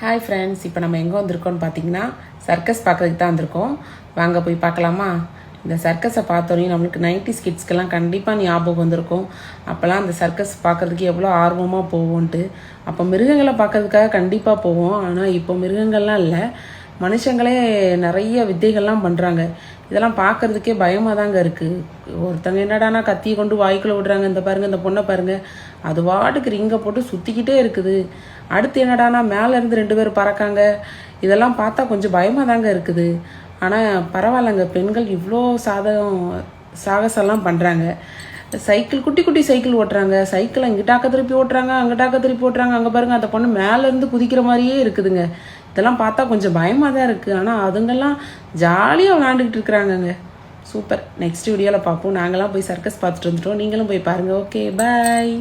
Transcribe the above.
Hi friends, இப்போ நம்ம எங்கே வந்திருக்கோம்னு பார்த்தீங்கன்னா சர்க்கஸ் பார்க்கறதுக்கு தான் வந்திருக்கோம். வாங்க போய் பார்க்கலாமா? இந்த சர்க்கஸை பார்த்தோன்னே நம்மளுக்கு 90s கிட்ஸ்க்கெல்லாம் கண்டிப்பாக ஞாபகம் வந்திருக்கும். அப்போல்லாம் அந்த சர்க்கஸ் பார்க்கறதுக்கு எவ்வளோ ஆர்வமாக போவோன்ட்டு. அப்போ மிருகங்களை பார்க்கறதுக்காக கண்டிப்பாக போவோம். ஆனால் இப்போ மிருகங்கள்லாம் இல்லை, மனுஷங்களே நிறைய வித்தைகள்லாம் பண்ணுறாங்க. இதெல்லாம் பார்க்கறதுக்கே பயமாக தாங்க இருக்குது. ஒருத்தங்க என்னடானா கத்தியை கொண்டு வாய்க்குள்ளே விடுறாங்க. இந்த பாருங்கள், இந்த பொண்ணை பாருங்கள், அது வாட்டுக்கு ரிங்கை போட்டு சுற்றிக்கிட்டே இருக்குது. அடுத்து என்னடானா மேலேருந்து 2 பேர் பறக்காங்க. இதெல்லாம் பார்த்தா கொஞ்சம் பயமாக தாங்க இருக்குது. ஆனால் பரவாயில்லைங்க, பெண்கள் இவ்வளோ சாகசம்லாம் பண்ணுறாங்க. சைக்கிள், குட்டி குட்டி சைக்கிள் ஓட்டுறாங்க. சைக்கிளை இங்கிட்டாக்க திருப்பி ஓட்டுறாங்க, அங்கிட்டாக்க திருப்பி ஓட்டுறாங்க. அங்கே பாருங்கள், அந்த பொண்ணு மேலேருந்து குதிக்கிற மாதிரியே இருக்குதுங்க. இதெல்லாம் பார்த்தா கொஞ்சம் பயமாக தான் இருக்குது. ஆனால் அதுங்கெல்லாம் ஜாலியாக விளாண்டுக்கிட்டு இருக்கிறாங்கங்க. சூப்பர். நெக்ஸ்ட் வீடியோவில் பார்ப்போம். நாங்களாம் போய் சர்க்கஸ் பார்த்துட்டு வந்துட்டோம். நீங்களும் போய் பாருங்கள். ஓகே, பாய்.